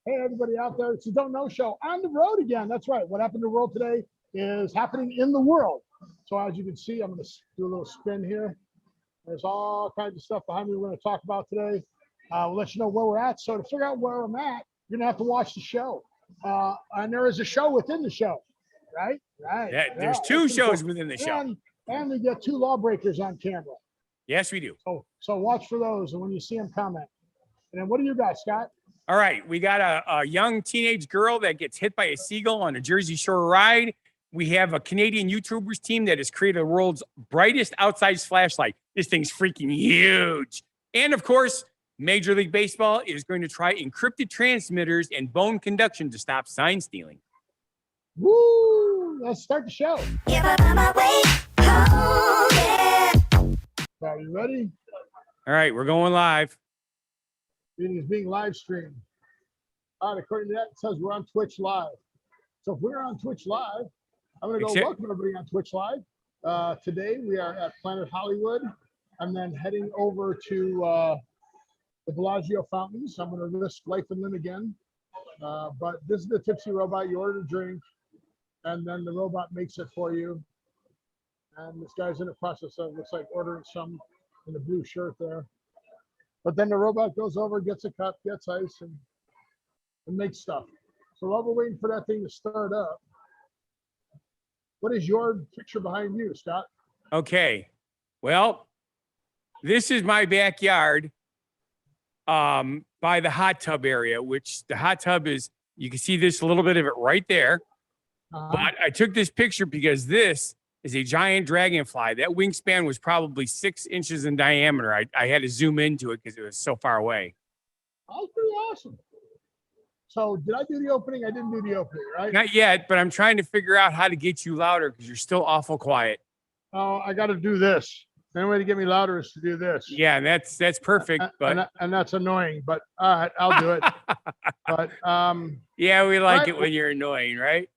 Hey, everybody out there. It's the Don't Know Show on the road again. That's right. What happened in the world today is happening in the world. So as you can see, I'm going to do a little spin here. There's all kinds of stuff behind me we're going to talk about today. We'll let you know where we're at. So to figure out where I'm at, you're going to have to watch the show. And there is a show within the show, right? Right. Yeah, there's two shows within the show. And we get two lawbreakers on camera. Yes, we do. So watch for those. And when you see them, comment. And then what do you got, Scott? All right, we got a young teenage girl that gets hit by a seagull on a Jersey Shore ride. We have a Canadian YouTubers team that has created the world's brightest outsized flashlight. This thing's freaking huge. And of course, Major League Baseball is going to try encrypted transmitters and bone conduction to stop sign stealing. Woo! Let's start the show. Are you ready? All right, we're going live. Meeting is being live streamed. All right, according to that, it says we're on Twitch Live. So if we're on Twitch Live, I'm going to go welcome everybody on Twitch Live. Today we are at Planet Hollywood. I'm then heading over to the Bellagio Fountains. I'm going to risk life and limb again. But this is the Tipsy Robot. You order a drink, and then the robot makes it for you. And this guy's in the process of, looks like, ordering some in the blue shirt there. But then the robot goes over, gets a cup, gets ice, and makes stuff. So while we're waiting for that thing to start up, what is your picture behind you, Scott? Okay. Well, this is my backyard by the hot tub area, which the hot tub is, you can see this a little bit of it right there. But I took this picture because this is a giant dragonfly. That wingspan was probably 6 inches in diameter. I had to zoom into it because it was so far away. That was pretty awesome. So did I do the opening? I didn't do the opening, right? Not yet, but I'm trying to figure out how to get you louder because you're still awful quiet. Oh, I got to do this. The only way to get me louder is to do this. Yeah, and that's perfect. And that's annoying, but all right, I'll do it. But yeah, we like it when you're annoying, right?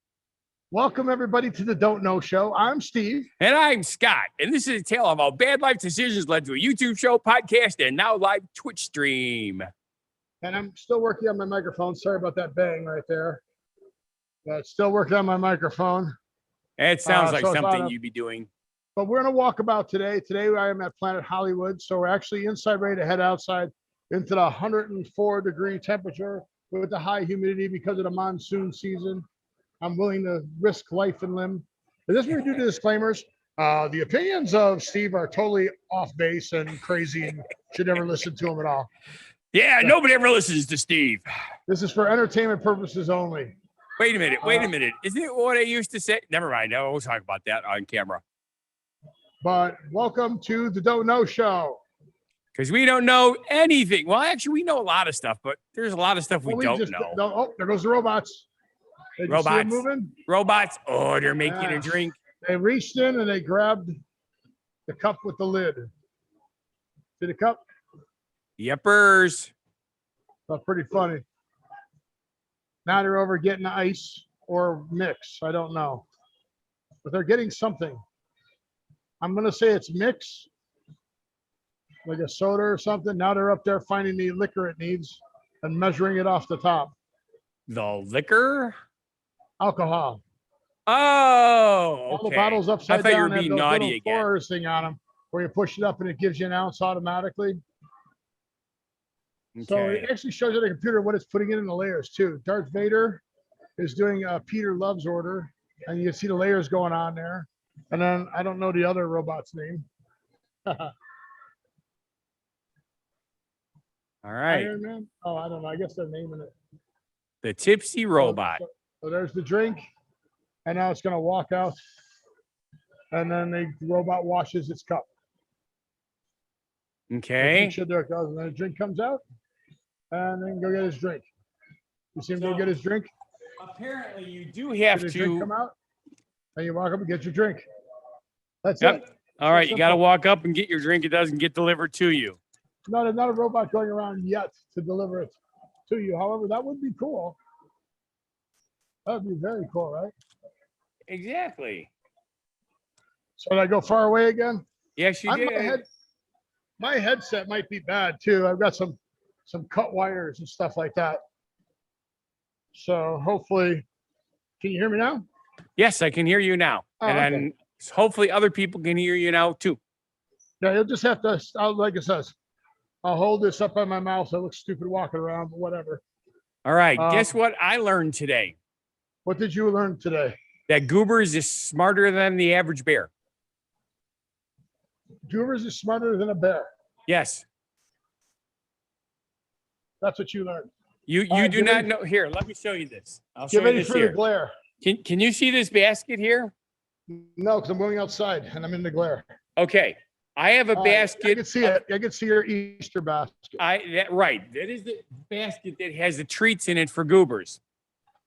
Welcome, everybody, to the Don't Know Show. I'm Steve. And I'm Scott. And this is a tale of how bad life decisions led to a YouTube show, podcast, and now live Twitch stream. And I'm still working on my microphone. Sorry about that bang right there. Still working on my microphone. It sounds like something you'd be doing. But we're going to walk about today. Today, I am at Planet Hollywood. So we're actually inside, ready to head outside into the 104-degree temperature with the high humidity because of the monsoon season. I'm willing to risk life and limb. And this is where we do the disclaimers. The opinions of Steve are totally off base and crazy and should never listen to him at all. Yeah, nobody ever listens to Steve. This is for entertainment purposes only. Wait a minute. Isn't it what I used to say? Never mind. No, we'll talk about that on camera. But welcome to the Don't Know Show. Because we don't know anything. Well, actually, we know a lot of stuff, but there's a lot of stuff we don't know. Oh, there goes the robots. Robots moving. Robots. Oh, they're making a drink. They reached in and they grabbed the cup with the lid. See the cup? Yepers. That's pretty funny. Now they're over getting ice or mix. I don't know. But they're getting something. I'm going to say it's mix. Like a soda or something. Now they're up there finding the liquor it needs and measuring it off the top. The liquor? Alcohol. Oh, okay. All the bottles upside down. I thought you were being naughty again. Thing on them where you push it up and it gives you an ounce automatically. Okay. So it actually shows you on the computer what it's putting in the layers too. Darth Vader is doing a Peter Love's order, and you can see the layers going on there. And then I don't know the other robot's name. All right. Iron Man? Oh, I don't know. I guess they're naming it. The Tipsy Robot. So there's the drink, and now it's going to walk out, and then the robot washes its cup. Okay. And then the drink comes out, and then go get his drink. You see him go get his drink? Apparently, you do have to drink come out, and you walk up and get your drink. That's it. All right, That's you got to walk up and get your drink. It doesn't get delivered to you. Not a robot going around yet to deliver it to you. However, that would be cool. That would be very cool, right? Exactly. So did I go far away again? Yes, you did. My headset might be bad too. I've got some cut wires and stuff like that. So hopefully, can you hear me now? Yes, I can hear you now. Oh, and okay. then hopefully other people can hear you now too. Yeah, you'll just have to, like it says, I'll hold this up by my mouth so I look stupid walking around, but whatever. All right. Guess what I learned today? What did you learn today? That goobers is smarter than the average bear. Goobers is smarter than a bear. Yes. That's what you learned. You do not know. Here, let me show you this. I'll show Get you ready this for the here. glare. Can you see this basket here? No, because I'm going outside and I'm in the glare. Okay. I have a basket. I can see it. I can see your Easter basket. Right. That is the basket that has the treats in it for goobers.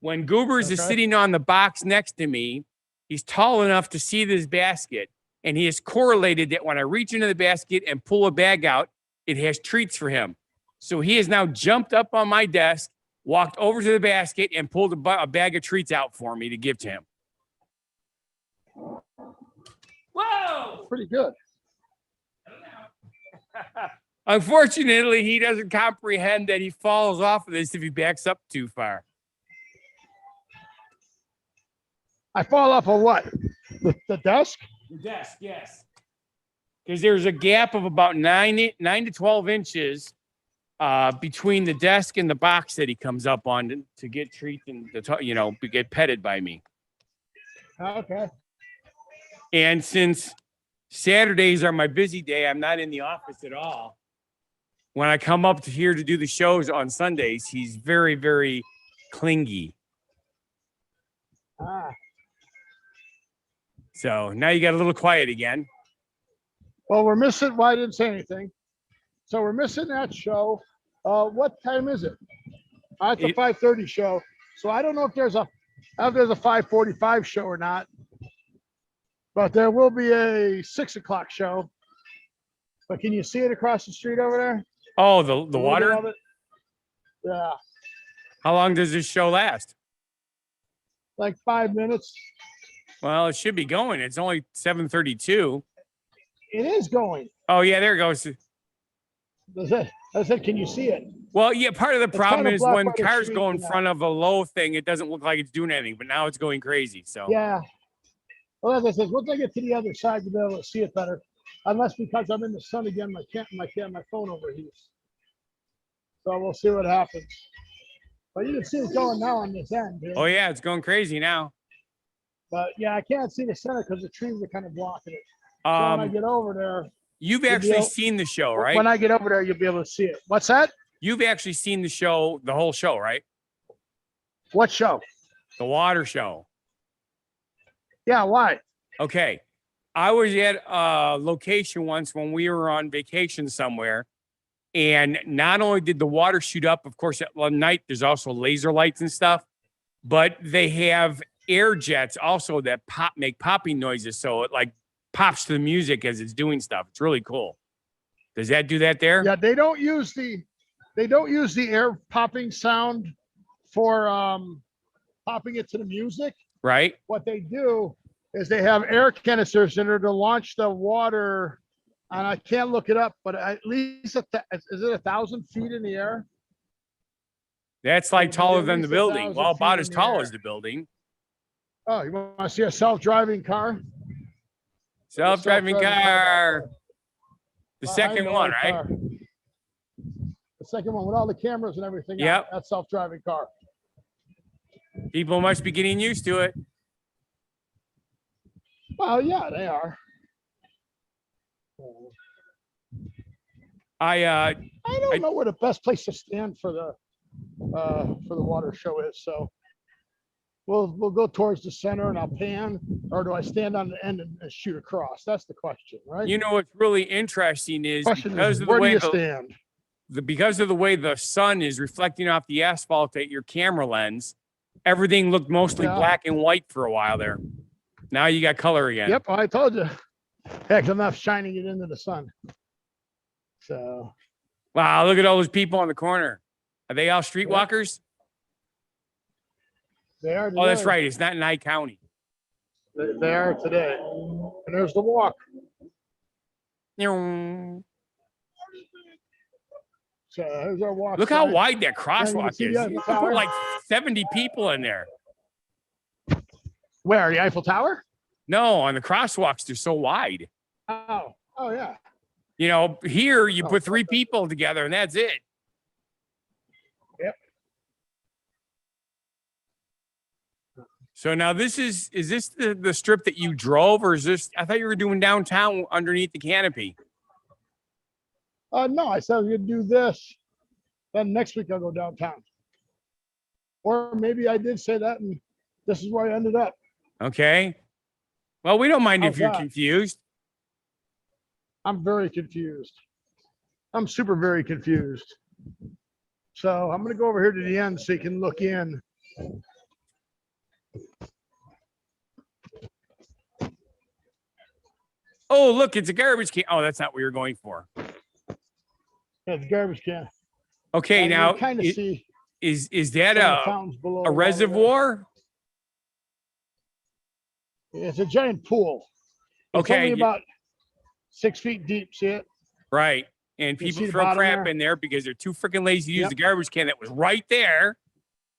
When Goobers is sitting on the box next to me, he's tall enough to see this basket, and he has correlated that when I reach into the basket and pull a bag out, it has treats for him. So he has now jumped up on my desk, walked over to the basket, and pulled a bag of treats out for me to give to him. Whoa! Pretty good. Unfortunately, he doesn't comprehend that he falls off of this if he backs up too far. I fall off of what? The desk? The desk, yes. Because there's a gap of about 9 to 12 inches between the desk and the box that he comes up on to get treats and to get petted by me. Okay. And since Saturdays are my busy day, I'm not in the office at all. When I come up to here to do the shows on Sundays, he's very, very clingy. So now you got a little quiet again. Well, we're missing. Well, I didn't say anything. So we're missing that show. What time is it? It's a 5:30 show. So I don't know if there's a 5:45 show or not. But there will be a 6 o'clock show. But can you see it across the street over there? Oh, the water? Yeah. How long does this show last? Like 5 minutes. Well, it should be going. It's only 7:32. It is going. Oh, yeah, there it goes. I said, can you see it? Well, yeah, part of the problem is when blocked by the cars trees go in and that. front of a low thing, it doesn't look like it's doing anything, but now it's going crazy. So Yeah. Well, as I said, once I get to the other side, you'll be able to see it better. Unless because I'm in the sun again, my phone overheats. So we'll see what happens. But you can see it going now on this end. Dude. Oh, yeah, it's going crazy now. But yeah, I can't see the center because the trees are kind of blocking it. So when I get over there. You've actually seen the show, right? When I get over there, you'll be able to see it. What's that? You've actually seen the show, the whole show, right? What show? The water show. Yeah, why? Okay. I was at a location once when we were on vacation somewhere. And not only did the water shoot up, of course, at night, there's also laser lights and stuff, but they have air jets also that make popping noises. So it like pops to the music as it's doing stuff. It's really cool. Does that do that there? Yeah, they don't use the air popping sound for popping it to the music. Right. What they do is they have air canisters in there to launch the water. And I can't look it up, but at least is it 1,000 feet in the air? That's like taller than the building. Well, about as tall as the building. Oh, you want to see a self-driving car? Self-driving car. The second one, right? The second one with all the cameras and everything. Yep. That self-driving car. People must be getting used to it. Well, yeah, they are. I don't know where the best place to stand for the water show is. So we'll go towards the center and I'll pan, or do I stand on the end and shoot across? That's the question, right? You know what's really interesting is because of the where way do you stand? Because of the way the sun is reflecting off the asphalt at your camera lens, everything looked mostly black and white for a while there. Now you got color again. Yep, I told you. Heck, I'm not shining it into the sun. So. Wow, look at all those people on the corner. Are they all streetwalkers? They are. Oh, that's right. It's not in Nye County. They are today. And there's the walk. So here's our walk. Look how sign. wide that crosswalk is. see You the can Eiffel put like 70 people in there. Where, the Eiffel Tower? No, on the crosswalks, they're so wide. Oh yeah. You know, here you put 3 people together and that's it. Yep. So now is this the strip that you drove, or is this, I thought you were doing downtown underneath the canopy. No, I said I was gonna do this. Then next week I'll go downtown. Or maybe I did say that and this is where I ended up. Okay. Well, we don't mind if How's you're that? confused. I'm very confused. I'm super very confused. So I'm gonna go over here to the end so you can look in. Oh, look, it's a garbage can. Oh, that's not what you're going for. Yeah, the garbage can. Okay, And now you kind of see is that some of the fountains below a reservoir? It's a giant pool. It's Okay, only about 6 feet deep. See it? Right. And You see people the throw bottom crap there? in there because they're too freaking lazy to use Yep. the garbage can that was right there.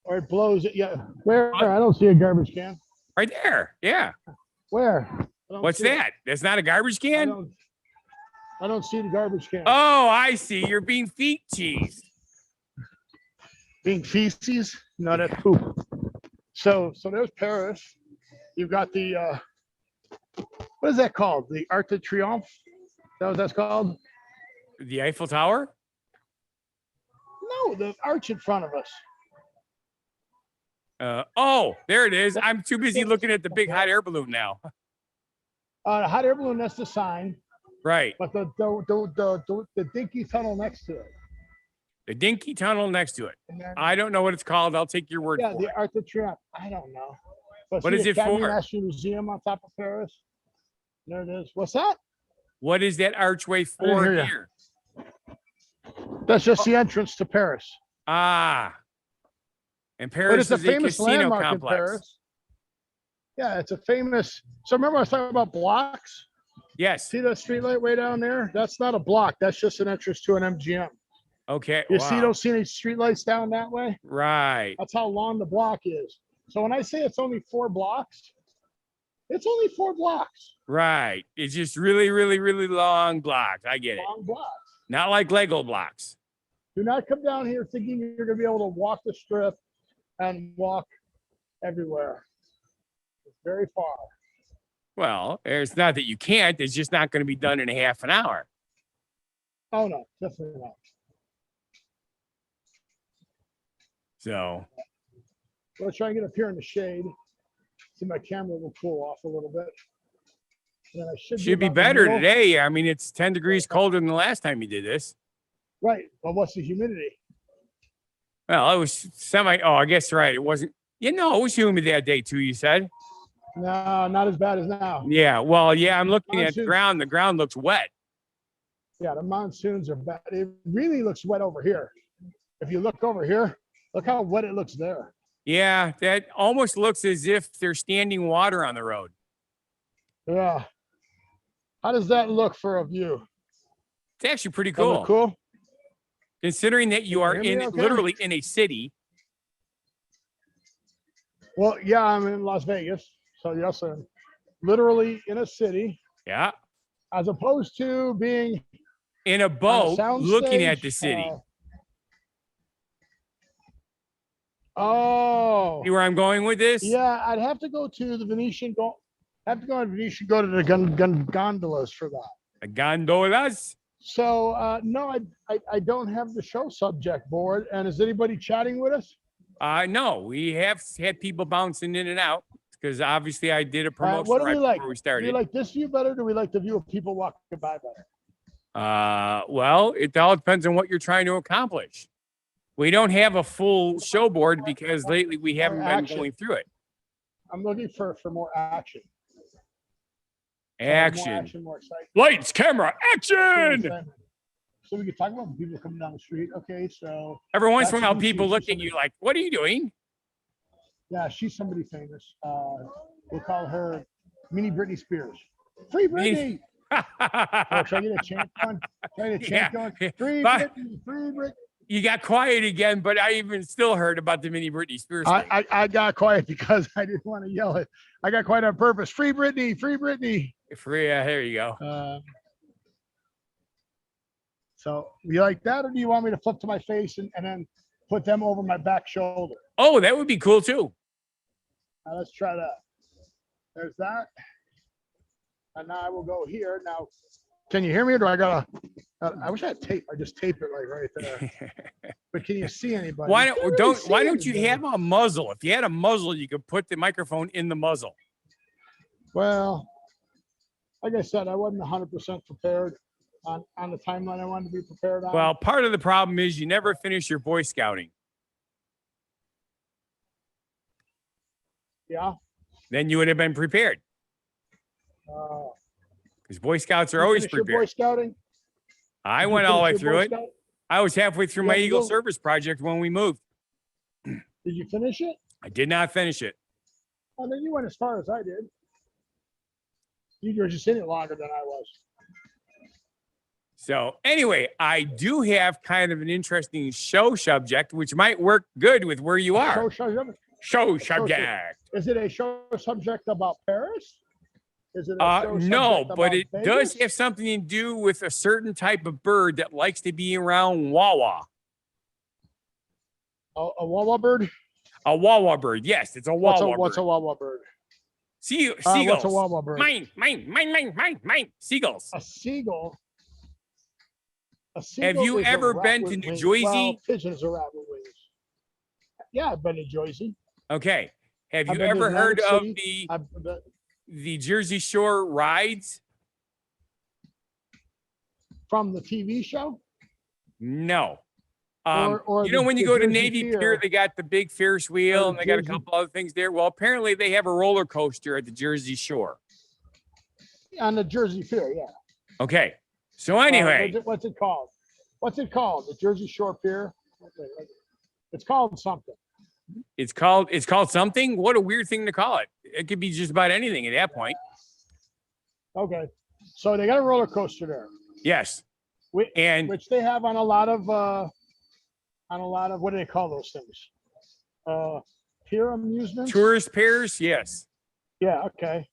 Or it blows it. Yeah. Where? I don't see a garbage can. Right there. Yeah. Where? I don't What's see it. that? That's not a garbage I can? don't see the garbage can. Oh, I see. You're being feet cheese. Being feces, not at poop. So there's Paris. You've got the what is that called? The Arc de Triomphe? Is that what that's called? The Eiffel Tower? No, the arch in front of us. Oh, there it is. I'm too busy looking at the big hot air balloon now. The hot air balloon, that's the sign. Right. But the dinky tunnel next to it. The dinky tunnel next to it. And then, I don't know what it's called. I'll take your word yeah, for the it. Arc de Triomphe. I don't know. But What see is the it Academy for? National Museum on top of Paris. There it is. What's that? What is that archway didn't for hear ya. here? That's just the entrance to Paris. Ah. And But Paris it's a is a famous casino landmark in complex. Paris. Yeah, it's a famous. So remember I was talking about blocks? Yes. See that street light way down there? That's not a block. That's just an entrance to an MGM. Okay. You wow. see, don't see any street lights down that way? Right. That's how long the block is. So when I say it's only 4 blocks, it's only 4 blocks. Right. It's just really, really, really long blocks. I get it. Long blocks. Not like Lego blocks. Do not come down here thinking you're going to be able to walk the strip and walk everywhere. It's very far. Well, it's not that you can't. It's just not going to be done in a half an hour. Oh, no, definitely not. So, Let's try and get up here in the shade. See, my camera will cool off a little bit. And then I should be about the better middle. today. I mean, it's 10 degrees colder than the last time you did this. Right. But what's the humidity? Well, it was semi. Oh, I guess right. It wasn't. You know, it was humid that day too. You said. No, not as bad as now. Yeah. Well, yeah. I'm looking at the Monsoon. ground. The ground looks wet. Yeah, the monsoons are bad. It really looks wet over here. If you look over here, look how wet it looks there. Yeah, that almost looks as if there's standing water on the road. Yeah. How does that look for a view? It's actually pretty Does it look cool, cool? considering that you are Hear me in okay? literally in a city. Well, yeah, I'm in Las Vegas. So yes, I'm literally in a city, Yeah, as opposed to being in a boat, sound looking at stage, the city. Oh, See where I'm going with this? yeah, I'd have to go to the Venetian. Go to the gondolas for that. The gondolas. So no, I don't have the show subject board. And is anybody chatting with us? No, we have had people bouncing in and out because obviously I did a promotion What do right we like? before we Do started. we like this view better? Or do we like the view of people walking by better? Well, it all depends on what you're trying to accomplish. We don't have a full show board because lately we haven't been action. going through it. I'm looking for more action. Action. More action, more excitement. Lights, camera, action. So we could talk about people coming down the street. Okay, so Every once in a That's while, who people she's look at somebody- you like, what are you doing? yeah, she's somebody famous. We'll call her Mini Britney Spears. Free Britney. Oh, should I get a chant going? Should I get a chant going? Free Bye. Britney, free Britney. You got quiet again, but I even still heard about the mini Britney Spears thing. I got quiet because I didn't want to yell it. I got quiet on purpose. Free Britney, free Britney. Free, there you go. So you like that, or do you want me to flip to my face and then put them over my back shoulder? Oh, that would be cool too. Let's try that. There's that. And now I will go here. Now, can you hear me, or do I gotta? I wish I had tape. I just tape it like right there. But can you see anybody? Why don't you have a muzzle? If you had a muzzle, you could put the microphone in the muzzle. Well, like I said, I wasn't 100% prepared on the timeline I wanted to be prepared on. Well, part of the problem is you never finish your Boy Scouting. Yeah. Then you would have been prepared. Because Boy Scouts are always prepared. Boy Scouting? I went all the way through it. I was halfway through my Eagle Service project when we moved. Did you finish it? I did not finish it. Oh, then you went as far as I did. You were just in it longer than I was. So anyway, I do have kind of an interesting show subject, which might work good with where you are. Show subject. Is it a show subject about Paris? Is it a show no, but it Vegas? does have something to do with a certain type of bird that likes to be around Wawa. A Wawa bird? A Wawa bird. Yes, it's a Wawa bird. What's a Wawa bird? Seagulls. What's a Wawa bird? Mine. Seagulls. A seagull. Have you ever been to New Jersey? Well, pigeons are rat with wings. Yeah, I've been to Jersey. Okay. Have you ever heard of the Jersey Shore rides? From the TV show? No. Or you know, when you go to Navy Pier, Pier, they got the big Ferris wheel and they got a couple other things there. Well, apparently they have a roller coaster at the Jersey Shore. On the Jersey Pier, yeah. Okay. So anyway. What's it called? What's it called? The Jersey Shore Pier? It's called something. It's called something? What a weird thing to call it. It could be just about anything at that point. Okay. So they got a roller coaster there. Yes. Which they have on a lot of what do they call those things? Pier amusements? Tourist piers, yes. Yeah, okay.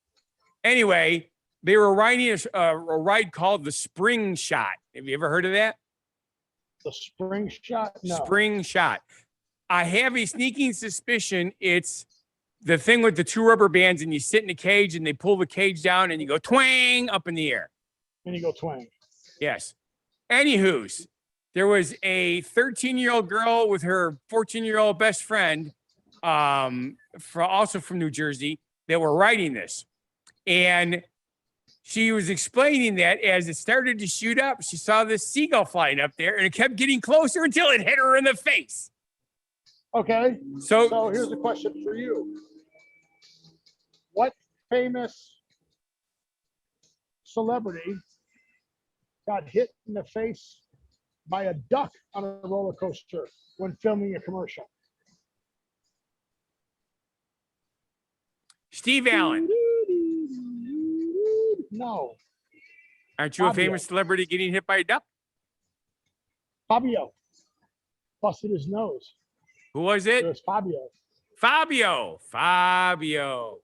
Anyway, they were riding a ride called the Spring Shot. Have you ever heard of that? The Spring Shot? No. Spring Shot. I have a sneaking suspicion it's the thing with the two rubber bands and you sit in a cage and they pull the cage down and you go twang up in the air. And you go twang. Yes. Anywho's, there was a 13-year-old girl with her 14-year-old best friend, also from New Jersey, that were riding this. And she was explaining that as it started to shoot up, she saw this seagull flying up there and it kept getting closer until it hit her in the face. Okay. So here's a question for you. What famous celebrity got hit in the face by a duck on a roller coaster when filming a commercial? Steve Allen. No. Aren't you a famous celebrity getting hit by a duck? Fabio busted his nose. Who was it? It was Fabio. Fabio.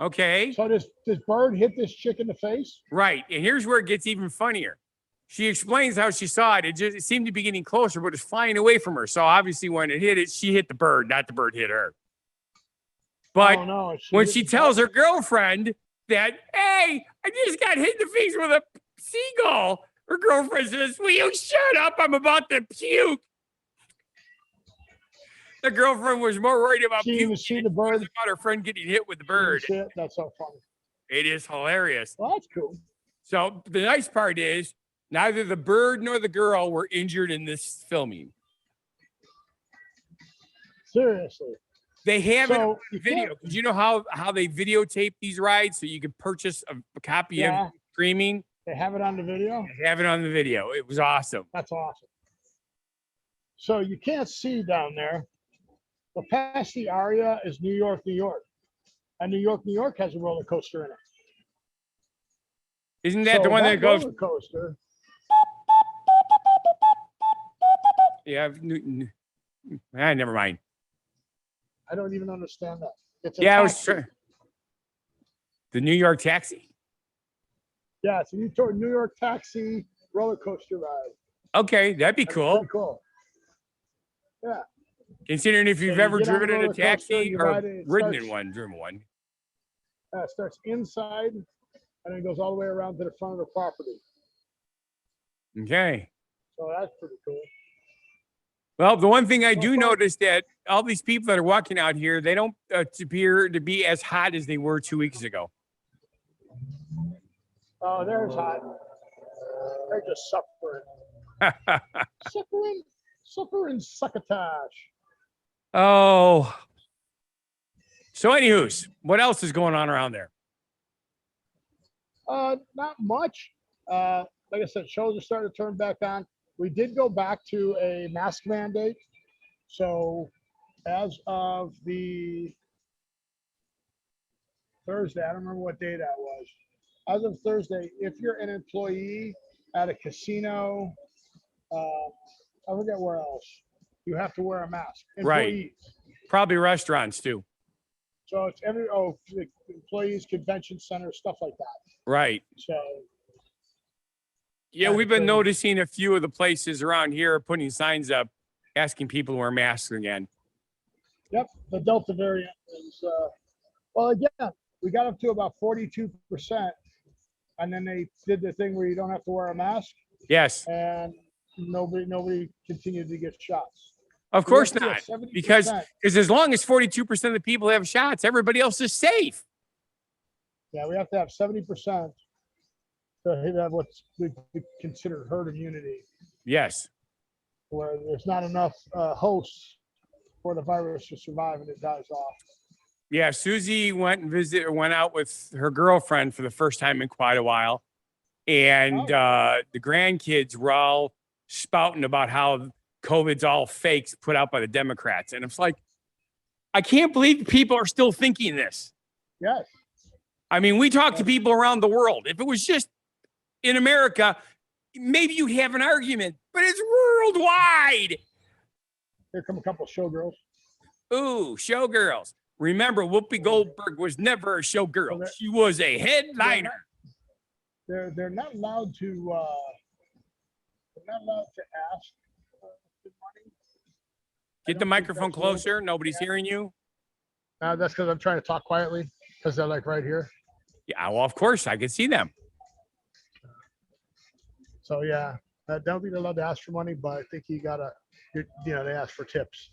Okay. So this bird hit this chick in the face? Right. And here's where it gets even funnier. She explains how she saw it. It seemed to be getting closer, but it's flying away from her. So obviously when it hit it, she hit the bird, not the bird hit her. But when she tells her girlfriend that, hey, I just got hit in the face with a seagull, her girlfriend says, will you shut up? I'm about to puke. The girlfriend was more worried about puking than the bird about her friend getting hit with the bird. That's so funny. It is hilarious. Well, that's cool. So the nice part is neither the bird nor the girl were injured in this filming. Seriously. They have it on video. Did you know how they videotape these rides so you could purchase a copy of streaming? They have it on the video? They have it on the video. It was awesome. That's awesome. So you can't see down there. But past the area is New York, New York. And New York, New York has a roller coaster in it. Isn't that the one that goes? Roller coaster. Yeah. Never mind. I don't even understand that. It's a Yeah, taxi. The New York taxi. Yeah, it's a New York taxi roller coaster ride. Okay, that'd be cool. Pretty cool. Yeah. Considering if you've So ever driven in a taxi or ridden in one, It starts inside and then goes all the way around to the front of the property. Okay. So that's pretty cool. Well, the one thing I do notice that all these people that are walking out here, they don't appear to be as hot as they were 2 weeks ago. Oh, there's hot. They're just suffering. suffering succotash. Oh. So anywho's, what else is going on around there? Not much. Like I said, shows are starting to turn back on. We did go back to a mask mandate. So as of the Thursday, I don't remember what day that was. As of Thursday, if you're an employee at a casino, I forget where else, you have to wear a mask. Employees. Right. Probably restaurants too. So it's employees, convention centers, stuff like that. Right. So yeah, we've been noticing a few of the places around here putting signs up asking people to wear masks again. Yep, the Delta variant is well, again, we got up to about 42%, and then they did the thing where you don't have to wear a mask. Yes. And nobody continued to get shots. Of course not, because as long as 42% of the people have shots, everybody else is safe. Yeah, we have to have 70% to have what's considered herd immunity. Yes. Where there's not enough hosts for the virus to survive and it dies off. Yeah, Susie went out with her girlfriend for the first time in quite a while. And the grandkids were all spouting about how COVID's all fakes put out by the Democrats. And it's like, I can't believe people are still thinking this. Yes. I mean, we talk to people around the world. If it was just in America, maybe you'd have an argument, but it's worldwide. Here come a couple of showgirls. Ooh, showgirls. Remember, Whoopi Goldberg was never a showgirl. She was a headliner. They're not allowed to ask for money. Get the microphone closer. Nobody's hearing you. That's because I'm trying to talk quietly because they're like right here. Yeah, well, of course I can see them. So yeah, I don't think they're allowed to ask for money, but I think they ask for tips.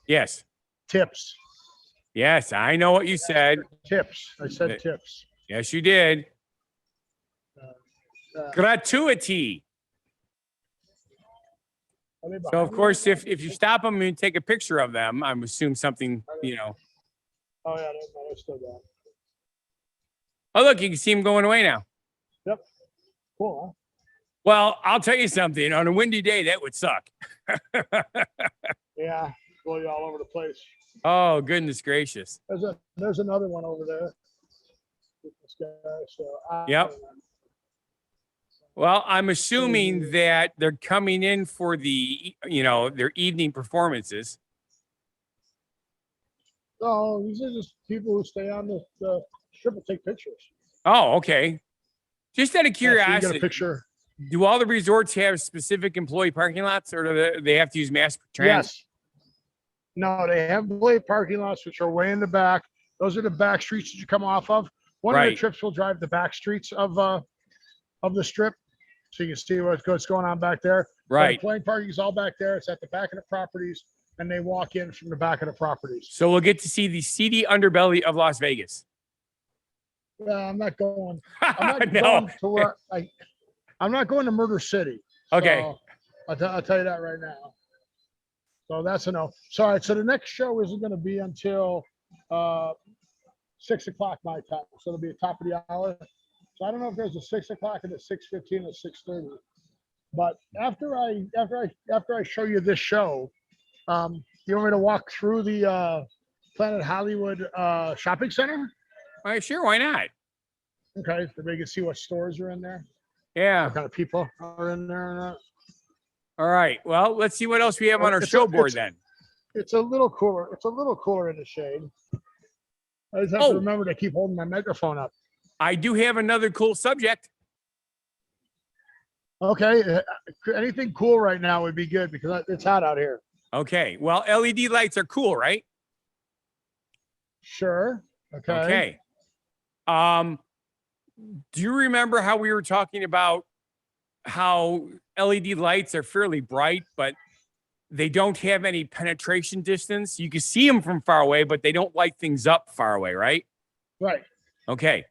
Yes. Tips. Yes, I know what you said. Tips. I said tips. Yes, you did. Gratuity. So of course, if you stop them and take a picture of them, I'm assuming something, Oh yeah, they're still down. Oh look, you can see them going away now. Yep. Cool. Huh? Well, I'll tell you something. On a windy day, that would suck. Yeah, blow you all over the place. Oh goodness gracious. There's another one over there. This guy, so yep. Well, I'm assuming that they're coming in for their evening performances. Oh, these are just people who stay on the strip and take pictures. Oh, okay. Just out of curiosity, so you get a picture. Do all the resorts have specific employee parking lots, or do they have to use mass transit? Yes. No, they have employee parking lots, which are way in the back. Those are the back streets that you come off of. One of the trips will drive the back streets of the strip, so you can see what's going on back there. Right. Employee parking is all back there. It's at the back of the properties, and they walk in from the back of the properties. So we'll get to see the seedy underbelly of Las Vegas. I'm not going. I'm not going to where I'm not going to Murder City. Okay. So I'll tell you that right now. So that's a no. Sorry. So the next show isn't going to be until 6 o'clock my time. So it'll be the top of the hour. So I don't know if there's a 6 o'clock and a 6:15 or 6:30. But after I show you this show, you want me to walk through the Planet Hollywood shopping center? All right, sure. Why not? Okay, so they can see what stores are in there. Yeah. What kind of people are in there and that. All right. Well, let's see what else we have on our show board then. It's a little cooler. It's a little cooler in the shade. I just have to remember to keep holding my microphone up. I do have another cool subject. Okay. Anything cool right now would be good because it's hot out here. Okay. Well, LED lights are cool, right? Sure. Okay. Do you remember how we were talking about how LED lights are fairly bright, but they don't have any penetration distance? You can see them from far away, but they don't light things up far away, right? Right. Okay.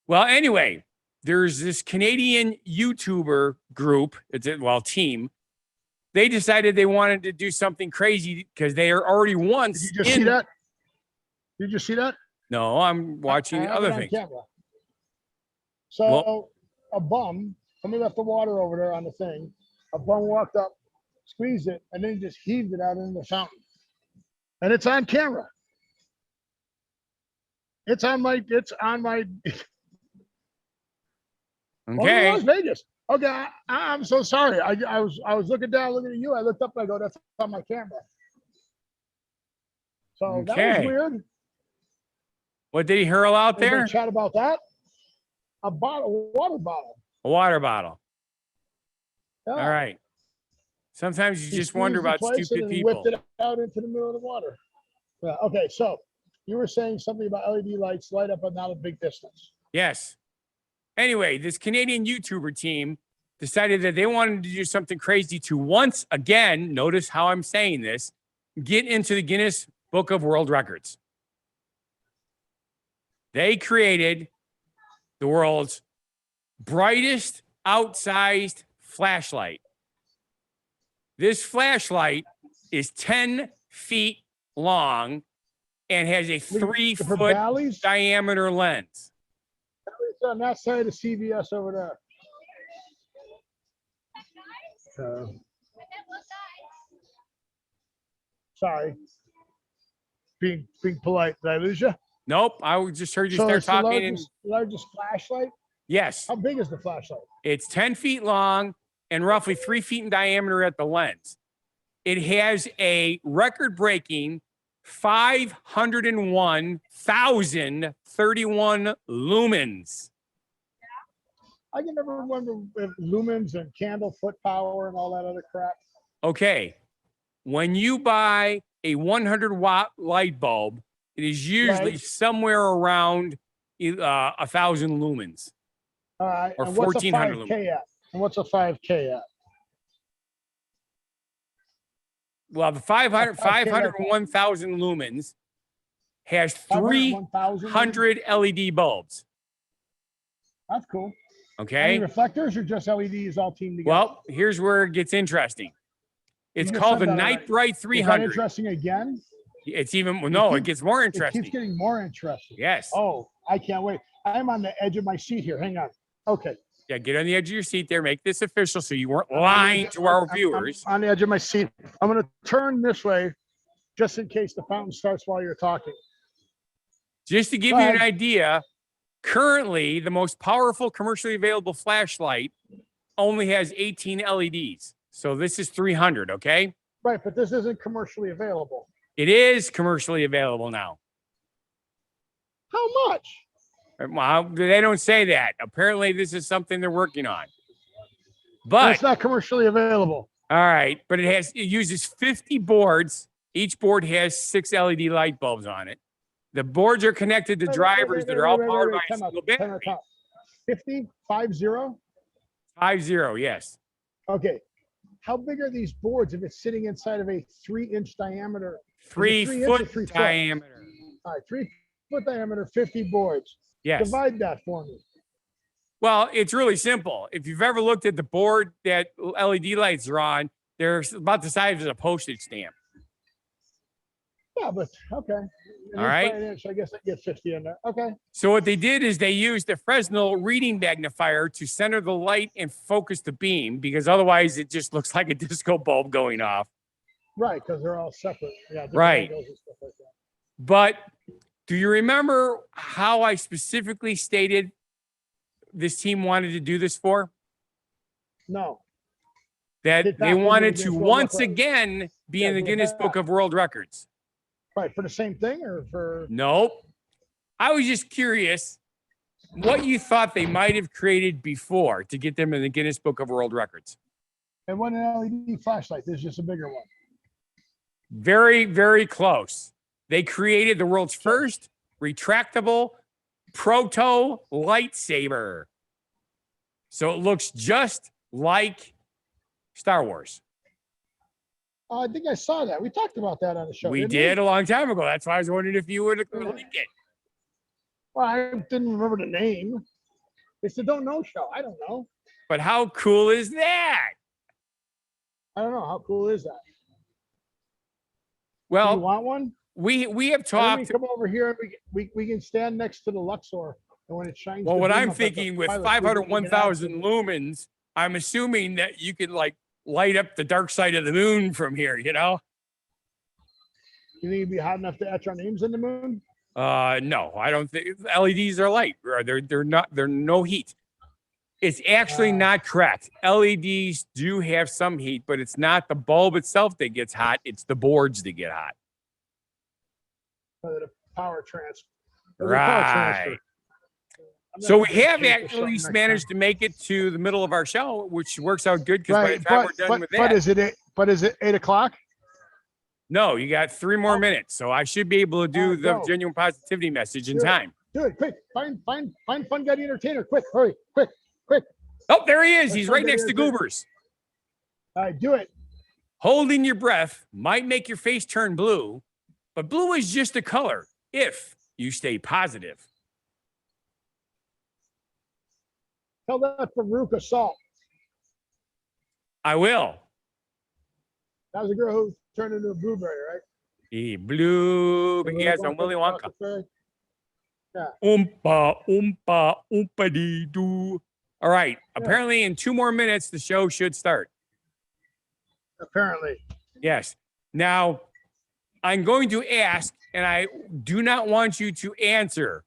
Well, anyway, there's this Canadian YouTuber group, team. They decided they wanted to do something crazy because they are already once. Did you just see that? Did you see that? No, I'm watching other things. So a bum, somebody left the water over there on the thing. A bum walked up, squeezed it, and then just heaved it out into the fountain. And it's on camera. It's on my. Okay. Las Vegas. Okay, I'm so sorry. I was looking down, looking at you. I looked up and I go, that's on my camera. So that was weird. What did he hurl out there? Chat about that. A water bottle. A water bottle. Yeah. All right. Sometimes you just wonder about stupid people. Whipped it out into the middle of the water. Yeah. Okay, so you were saying something about LED lights light up but not a big distance. Yes. Anyway, this Canadian YouTuber team decided that they wanted to do something crazy to once again, notice how I'm saying this, get into the Guinness Book of World Records. They created the world's brightest outsized flashlight. This flashlight is 10 feet long and has a 3-foot diameter lens. On that side of CVS over there. Sorry. Being polite. Did I lose you? Nope. I just heard you start talking. Largest flashlight? Yes. How big is the flashlight? It's 10 feet long and roughly 3 feet in diameter at the lens. It has a record-breaking 501,031 lumens. I can never remember lumens and candle foot power and all that other crap. Okay. When you buy a 100-watt light bulb, it is usually somewhere around 1,000 lumens. All right. Or 1,400 lumens. And what's a 5K at? Well, the 501,000 lumens has 300 LED bulbs. That's cool. Okay. Any reflectors or just LEDs all teamed together? Well, here's where it gets interesting. It's called the Night Bright 300. Interesting again? It's even, no, it gets more interesting. It keeps getting more interesting. Yes. Oh, I can't wait. I'm on the edge of my seat here. Hang on. Okay. Yeah, get on the edge of your seat there. Make this official so you weren't lying to our viewers. I'm on the edge of my seat. I'm going to turn this way just in case the fountain starts while you're talking. Just to give you an idea, currently, the most powerful commercially available flashlight only has 18 LEDs. So this is 300, okay? Right, but this isn't commercially available. It is commercially available now. How much? Well, they don't say that. Apparently, this is something they're working on. But it's not commercially available. All right, but it uses 50 boards. Each board has 6 LED light bulbs on it. The boards are connected to drivers that are all powered by a single battery. 50? 50? 50, yes. Okay. How big are these boards if it's sitting inside of a 3-inch diameter? 3-foot diameter. All right, 3-foot diameter, 50 boards. Yes. Divide that for me. Well, it's really simple. If you've ever looked at the board that LED lights are on, they're about the size of a postage stamp. Yeah, but okay. All right. I guess I get 50 in there. Okay. So what they did is they used the Fresnel reading magnifier to center the light and focus the beam, because otherwise it just looks like a disco bulb going off. Right, because they're all separate. Yeah. Right. And stuff like that. But do you remember how I specifically stated this team wanted to do this for? No. that Get they back into wanted the to Guinness World once Records. again be Yeah, in the go Guinness back. Book of World Records. Right, for the same thing or for? Nope. I was just curious what you thought they might have created before to get them in the Guinness Book of World Records. It wasn't an LED flashlight. This is just a bigger one. Very, very close. They created the world's first retractable proto-lightsaber. So it looks just like Star Wars. I think I saw that. We talked about that on the show. We did a long time ago. That's why I was wondering if you would link it. Well, I didn't remember the name. It's the Don't Know Show. I don't know. But how cool is that? I don't know. How cool is that? Well, do you want one? We have talked. Come over here and we can stand next to the Luxor, and when it shines. Well, what I'm thinking with 501,000 lumens, I'm assuming that you can like light up the dark side of the moon from here. You know. You think it'd be hot enough to etch our names in the moon? No, I don't think LEDs are light. They're not. They're no heat. It's actually not correct. LEDs do have some heat, but it's not the bulb itself that gets hot. It's the boards that get hot. The power transfer. Right. So we have at least managed to make it to the middle of our show, which works out good because by the time we're done with that. But is it 8 o'clock? No, you got 3 more minutes. So I should be able to do the genuine positivity message in time. Do it quick. Find Funguy The Entertainer. Quick, hurry, quick. Oh, there he is. He's right next to Goobers. All right, do it. Holding your breath might make your face turn blue, but blue is just a color if you stay positive. Tell that from Ruka Salt. I will. That was a girl who turned into a blueberry, right? He blew. Yes, I'm Willy Wonka. Yeah. Oompa dee doo. All right. Yeah. Apparently, in 2 more minutes, the show should start. Apparently. Yes. Now, I'm going to ask, and I do not want you to answer.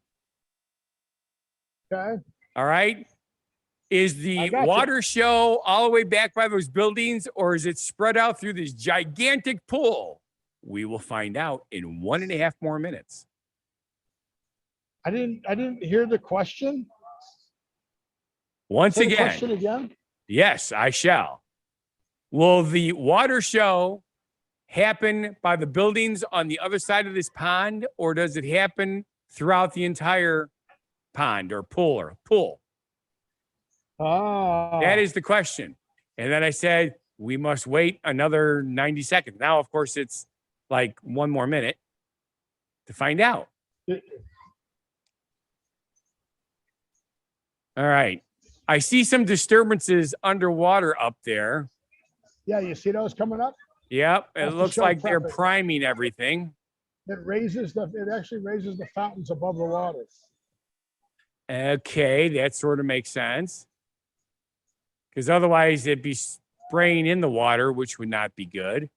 Okay. All right. Is the water show all the way back by those buildings, or is it spread out through this gigantic pool? We will find out in 1.5 more minutes. I didn't hear the question. Once again. Question again? Yes, I shall. Will the water show happen by the buildings on the other side of this pond, or does it happen throughout the entire pond or pool? Oh. That is the question. And then I said, we must wait another 90 seconds. Now, of course, it's like 1 more minute to find out. All right. I see some disturbances underwater up there. Yeah, you see those coming up? Yep. It looks like they're priming everything. It actually raises the fountains above the water. Okay, that sort of makes sense. Because otherwise it'd be spraying in the water, which would not be good.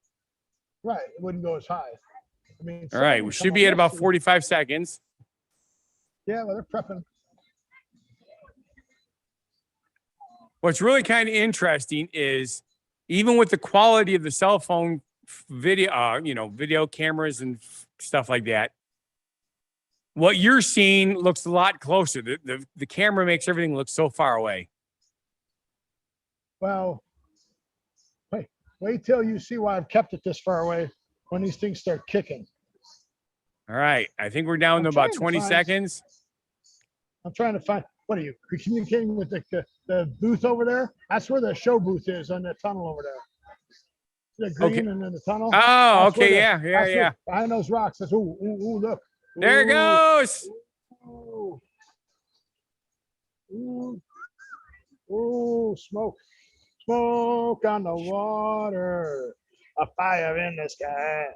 Right. It wouldn't go as high. I mean, all right. We should be at about 45 seconds. Yeah, well, they're prepping. What's really kind of interesting is even with the quality of the cell phone video, video cameras and stuff like that, what you're seeing looks a lot closer. The camera makes everything look so far away. Well, wait till you see why I've kept it this far away when these things start kicking. All right. I think we're down to about 20 seconds. I'm trying to find. What are you communicating with the booth over there? That's where the show booth is on that tunnel over there. The green and then the tunnel. Oh, okay. Yeah. Behind those rocks. That's ooh, look. There it goes. Ooh, smoke. Smoke on the water. A fire in the sky.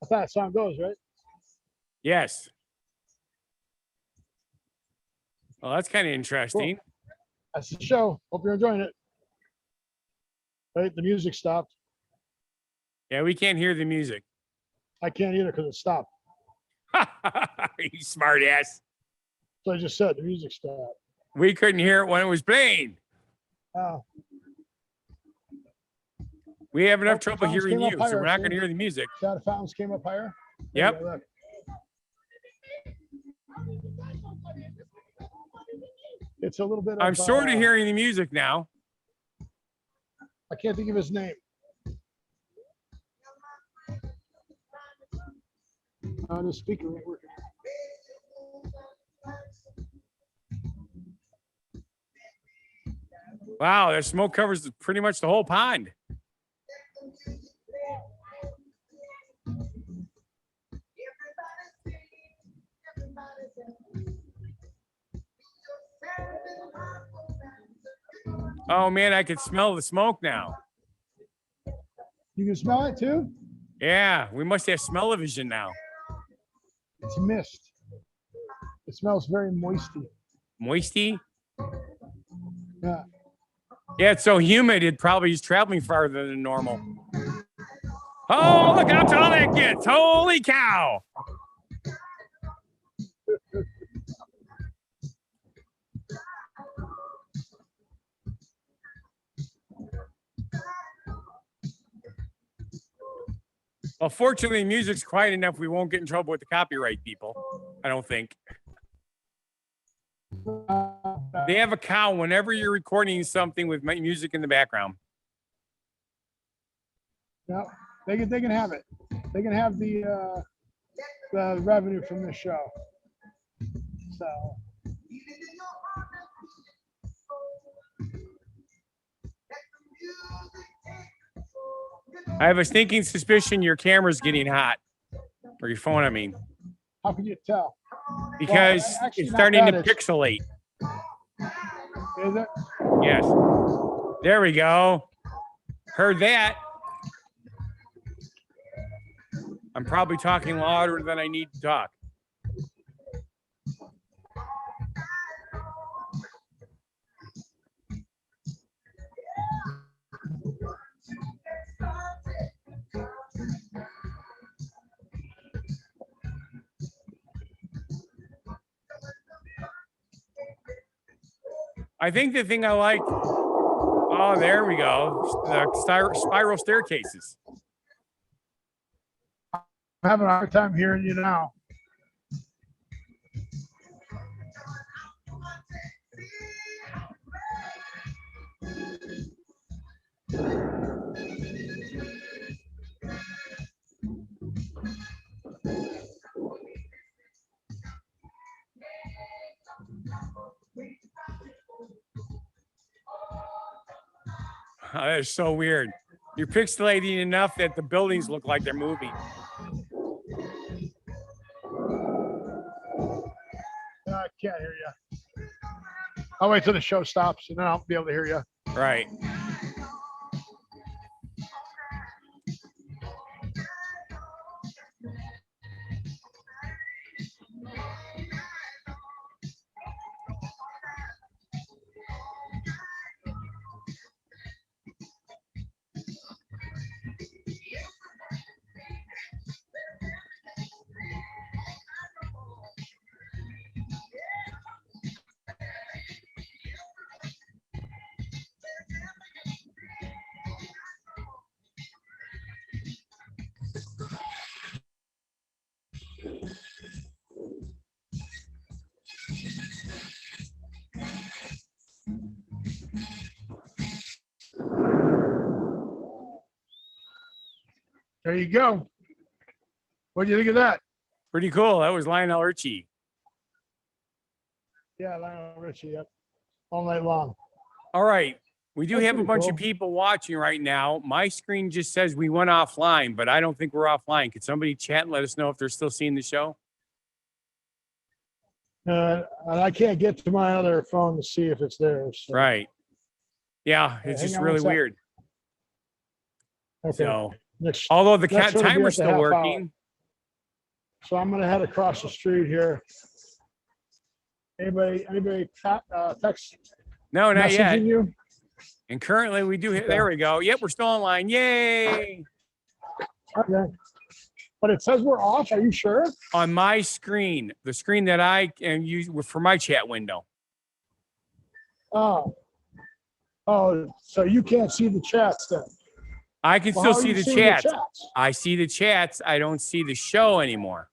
That's how that song goes, right? Yes. Well, that's kind of interesting. Cool. That's the show. Hope you're enjoying it. Right, the music stopped. Yeah, we can't hear the music. I can't either because it stopped. You smart ass. So I just said the music stopped. We couldn't hear it when it was playing. Oh. We have enough Oh, trouble fountains hearing came you, up so we're higher, not see? going to hear the music. The fountains came up higher. There Yep. you go, look. It's a little bit. I'm sort of hearing the music now. I can't think of his name. The speaker ain't working. Wow, that smoke covers pretty much the whole pond. Oh man, I can smell the smoke now. You can smell it too? Yeah, we must have smell-o-vision now. It's mist. It smells very moisty. Moisty? Yeah. Yeah, it's so humid, it probably is traveling farther than normal. Oh, look how tall that gets. Holy cow. Well, fortunately, music's quiet enough we won't get in trouble with the copyright people. I don't think. They have a cow whenever you're recording something with music in the background. Yeah, they can have it. They can have the revenue from this show. So. I have a sneaking suspicion your camera's getting hot. Or your phone, I mean. How can you tell? Because well, it's starting to pixelate. Is it? Yes. There we go. Heard that. I'm probably talking louder than I need to talk. I think the thing I like, oh, there we go. The spiral staircases. I'm having a hard time hearing you now. Oh, that is so weird. You're pixelating enough that the buildings look like they're moving. I can't hear you. I'll wait till the show stops and then I'll be able to hear you. Right. There you go. What do you think of that? Pretty cool. That was Lionel Richie. Yeah, Lionel Richie. Yep. All night long. All right. We do That's have a pretty bunch cool. of people watching right now. My screen just says we went offline, but I don't think we're offline. Could somebody chat and let us know if they're still seeing the show? And I can't get to my other phone to see if it's there. So. Right. Yeah, it's hang just on really 1 sec. weird. Okay. So, Next, although the next one will be timer's at the still half hour. working. So I'm gonna head across the street here. Anybody text No, not yet. messaging you? And currently we do. There we go. Yep, we're still online. Yay! Okay. But it says we're off. Are you sure? On my screen, the screen that I can use for my chat window. Oh, so you can't see the chats then? I can Well, still how are see you the seeing chats. I see the chats. I don't see the show anymore.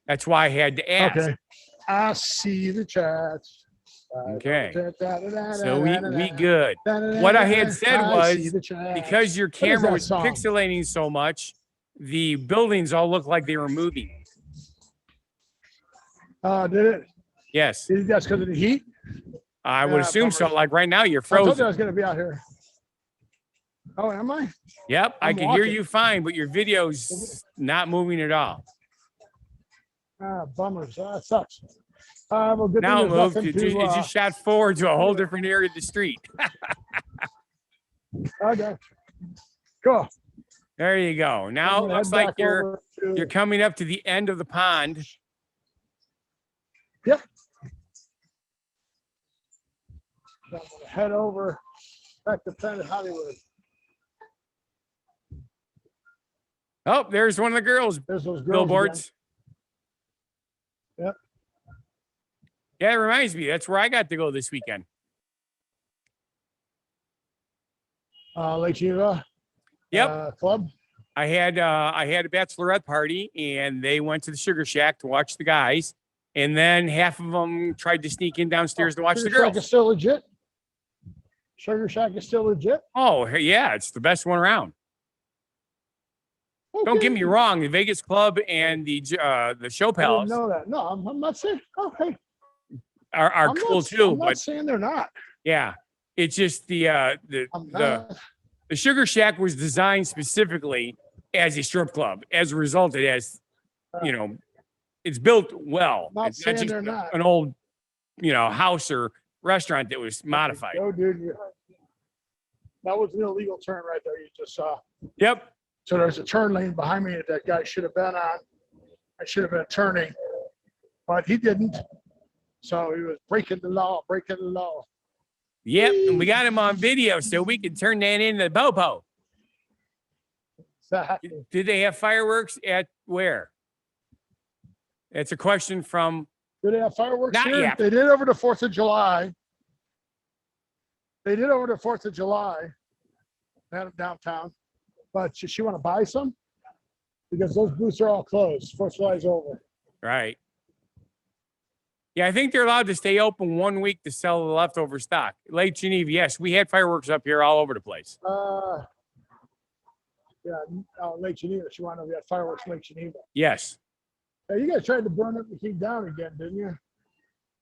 That's why I had to ask. Okay. I see the chats. Okay. So we good. What I had said was, because your camera was pixelating so much, the buildings all look like they were moving. Did it? Yes. That's because of the heat? I would assume so. Like right now, you're I told you I frozen. was going to be out here. Oh, am I? Yep, I can hear you fine, but your video's not moving at all. Bummers. That sucks. Well, good Now thing it moved. It just shot forward to a whole different area of the street. Okay. Cool. There you go. Now it looks like you're coming up to the end of the pond. Yep. I'm gonna head over back to Planet Hollywood. Oh, there's one of the girls. There's those billboards. Again. Yep. Yeah, it reminds me. That's where I got to go this weekend. Lake Geneva. Yep. Club. I had a bachelorette party, and they went to the Sugar Shack to watch the guys, and then half of them tried to sneak in downstairs to watch the girls. Sugar Shack is still legit. Sugar Shack is still legit. Oh yeah, it's the best one around. Okay. Don't get me wrong, the Vegas Club and the Show Palace. I didn't know that. No, I'm not saying. Okay. Are cool too, I'm but not saying they're not. yeah, it's just the Sugar Shack was designed specifically as a strip club. As a result, it has, it's built well. It's not just an old, house or restaurant that was modified. Oh, dude, that was an illegal turn right there. You just saw. Yep. So there's a turn lane behind me that guy should have been on. I should have been turning, but he didn't. So he was breaking the law. Yep, and we got him on video, so we can turn that into the Bopo. Exactly. Did they have fireworks at where? It's a question from. Did they have fireworks Not here? yet. They did over the 4th of July. They had them downtown. But she want to buy some? Because those booths are all closed. 4th of July is over. Right. Yeah, I think they're allowed to stay open 1 week to sell the leftover stock. Lake Geneva, yes, we had fireworks up here all over the place. Lake Geneva. She wanted to have fireworks in Lake Geneva. Yes. Hey, you guys tried to burn up the king down again, didn't you?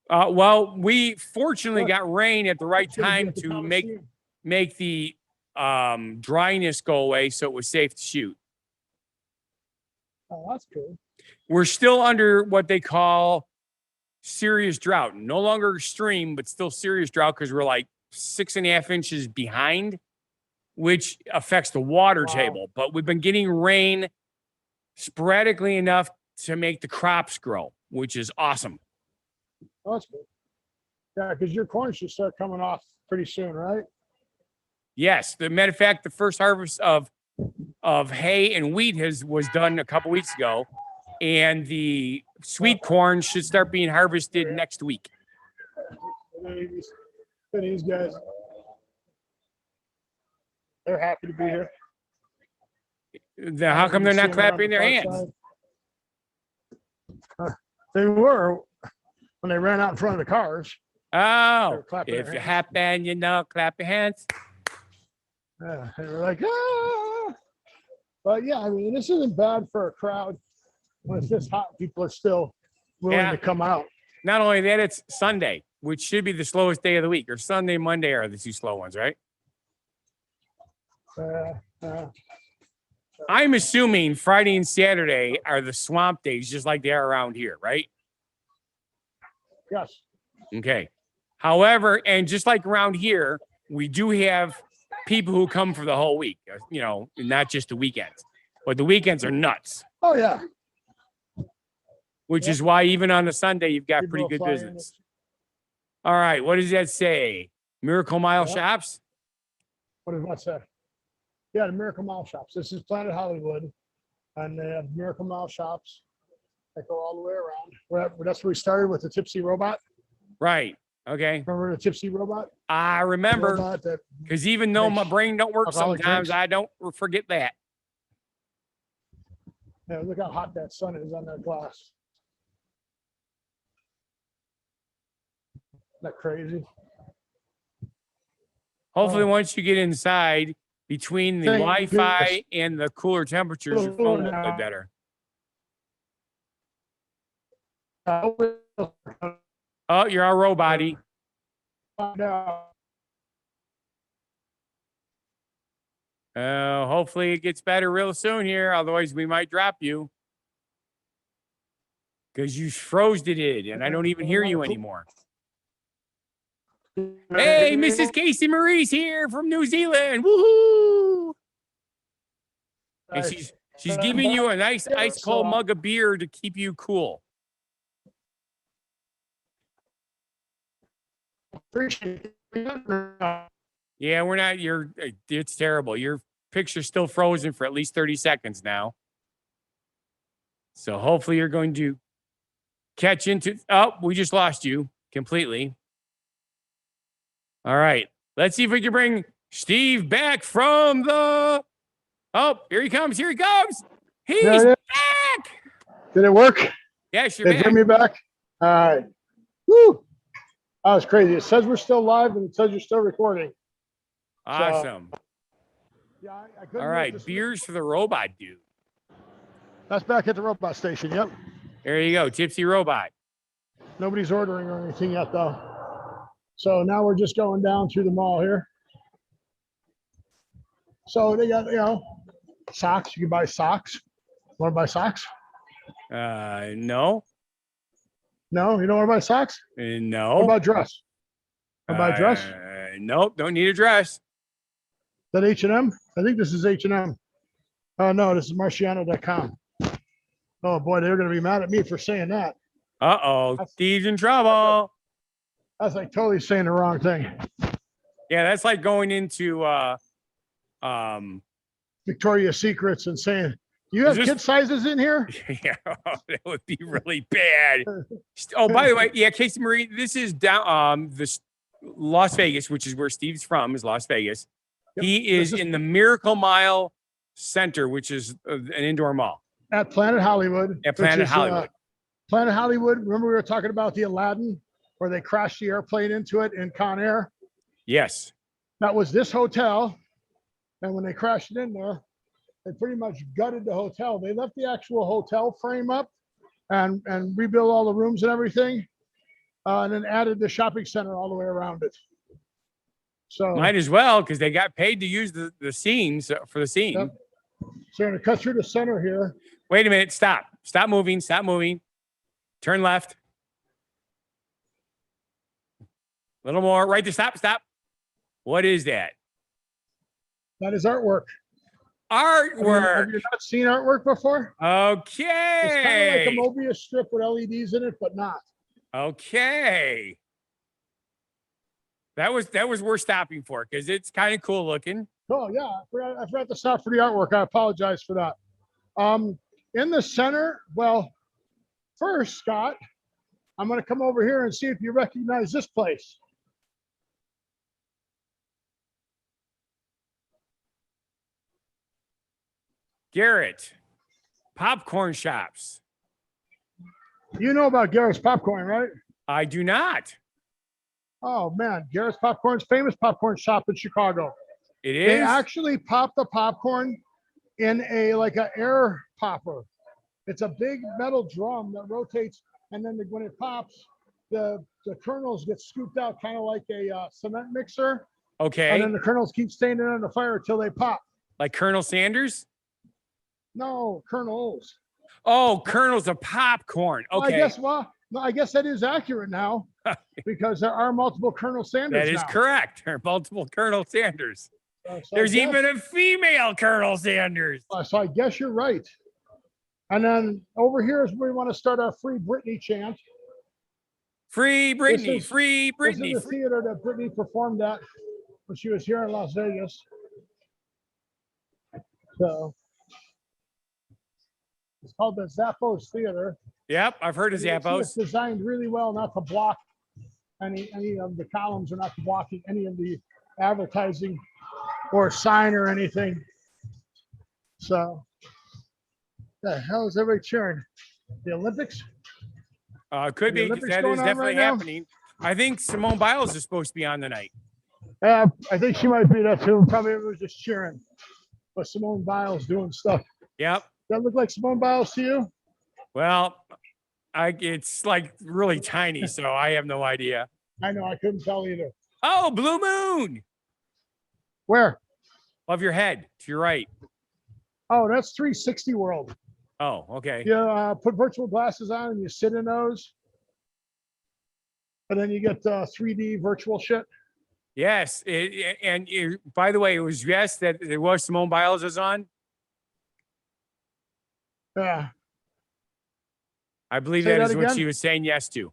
Well, we fortunately got rain at the right time to make the dryness go away, so it was safe to shoot. Oh, that's cool. We're still under what they call serious drought. No longer extreme, but still serious drought because we're like 6.5 inches behind, which affects the water table. But we've been getting rain sporadically enough to make the crops grow, which is awesome. Oh, that's good. Yeah, because your corn should start coming off pretty soon, right? Yes. The matter of fact, the first harvest of hay and wheat was done a couple weeks ago, and the sweet corn should start being harvested next week. These guys, they're happy to be here. How come they're not clapping their hands? They were when they ran out in front of the cars. Oh, if you're happy, clap your hands. Yeah, they were like, ah. But yeah, I mean, this isn't bad for a crowd when it's this hot. People are still willing to come out. Not only that, it's Sunday, which should be the slowest day of the week, or Sunday, Monday are the two slow ones, right? I'm assuming Friday and Saturday are the swamp days, just like they are around here, right? Yes. Okay. However, and just like around here, we do have people who come for the whole week, not just the weekends, but the weekends are nuts. Oh, yeah. Which is why even on a Sunday, you've got pretty good business. All right. What does that say? Miracle Mile Shops? What does that say? Yeah, the Miracle Mile Shops. This is Planet Hollywood, and they have Miracle Mile Shops that go all the way around. That's where we started with the Tipsy Robot. Right. Okay. Remember the tipsy robot? I remember, because even though my brain don't work sometimes, drinks. I don't forget that. Yeah, look how hot that sun is on that glass. Isn't that crazy? Hopefully, once you get inside, between the Wi-Fi and the cooler temperatures, your phone will play better. Oh, you're a robot. Hopefully it gets better real soon here. Otherwise, we might drop you. Because you froze it in, and I don't even hear you anymore. Hey, Mrs. Casey Marie's here from New Zealand. Woohoo! And she's giving you a nice ice cold mug of beer to keep you cool. Yeah, we're not. It's terrible. Your picture's still frozen for at least 30 seconds now. So hopefully you're going to catch into. Oh, we just lost you completely. All right. Let's see if we can bring Steve back from the. Oh, here he comes. Here he comes. He's back. Did it work? Yes, you're back. Did you hear me back? All right. Woo. That was crazy. It says we're still live and it says you're still recording. Awesome. So, yeah, I couldn't. All right. Beers for the robot dude. That's back at the robot station. Yep. There you go. Tipsy robot. Nobody's ordering or anything yet, though. So now we're just going down through the mall here. So they got, socks. You can buy socks. Want to buy socks? No. No, you don't want to buy socks? No. What about dress? Want to buy a dress? Nope, don't need a dress. Is that H&M? I think this is H&M. Oh, no, this is Marciano.com. Oh, boy, they're going to be mad at me for saying that. Uh-oh, Steve's in trouble. That's like totally saying the wrong thing. Yeah, that's like going into Victoria's Secrets and saying, you have kid sizes in here? Yeah, that would be really bad. Oh, by the way, yeah, Casey Marie, this is down this Las Vegas, which is where Steve's from, is Las Vegas. Yep. He is in the Miracle Mile Center, which is an indoor mall. At Planet Hollywood. At Planet Hollywood. Planet Hollywood. Remember we were talking about the Aladdin, where they crashed the airplane into it in Con Air? Yes. That was this hotel. And when they crashed it in there, they pretty much gutted the hotel. They left the actual hotel frame up and rebuilt all the rooms and everything, and then added the shopping center all the way around it. So might as well, because they got paid to use the scenes for the scene. Yep. So we're going to cut through the center here. Wait a minute. Stop. Stop moving. Stop moving. Turn left. A little more. Right there. Stop. Stop. What is that? That is artwork. Artwork. Have you not seen artwork before? Okay. It's kind of like a Mobius strip with LEDs in it, but not. Okay. That was worth stopping for because it's kind of cool looking. Oh yeah, I forgot to stop for the artwork. I apologize for that. In the center, well, first, Scott, I'm going to come over here and see if you recognize this place. Garrett, popcorn shops. You know about Garrett's Popcorn, right? I do not. Oh man, Garrett's Popcorn's famous popcorn shop in Chicago. It is. They actually pop the popcorn in like an air popper. It's a big metal drum that rotates, and then when it pops, the kernels get scooped out, kind of like a cement mixer. Okay. And then the kernels keep staying on the fire until they pop. Like Colonel Sanders? No, kernels. Oh, kernels of popcorn. Okay. I guess that is accurate now because there are multiple Colonel Sanders. That is correct. There are multiple Colonel Sanders. There's even a female Colonel Sanders. So I guess you're right. And then over here is where we want to start our Free Britney chant. Free Britney, Free Britney. This is the theater that Britney performed at when she was here in Las Vegas. So it's called the Zappos Theater. Yep, I've heard of Zappos. It's designed really well not to block any of the columns are not blocking any of the advertising or sign or anything. So, the hell is everybody cheering? The Olympics? Could be, because Olympics that is going on definitely right now? happening. I think Simone Biles is supposed to be on tonight. I think she might be that too. Probably everyone's just cheering. But Simone Biles doing stuff. Yep. Does that look like Simone Biles to you? Well, it's like really tiny, so I have no idea. I know, I couldn't tell either. Oh, blue moon. Where? Above your head, to your right. Oh, that's 360 world. Oh, okay. You put virtual glasses on and you sit in those. And then you get 3D virtual shit. Yes. By the way, it was yes that it was Simone Biles is on. Yeah. I believe Say that that is what again? she was saying yes to.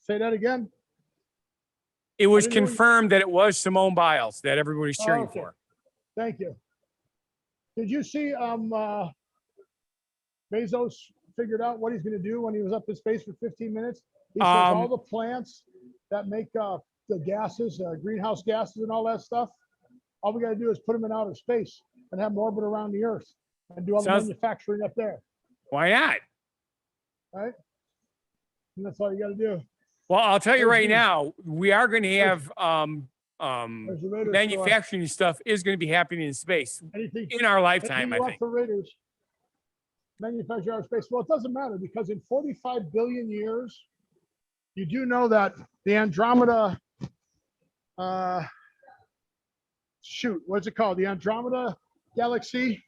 Say that again. It was didn't know you- confirmed that it was Simone Biles that everybody's cheering okay. for. Thank you. Did you see Bezos figured out what he's going to do when he was up in space for 15 minutes? He says all the plants that make the gases, greenhouse gases and all that stuff, all we got to do is put them in outer space and have them orbit around the Earth and do all the manufacturing up there. Why not? Right? And that's all you got to do. Well, I'll tell you There's right the- now, we are going to have There's the Raiders manufacturing stuff is going to be happening in space anything, in our lifetime, anything I you want think. for Raiders, manufacture outer space. Well, it doesn't matter because in 45 billion years, you do know that the Andromeda, what's it called? The Andromeda galaxy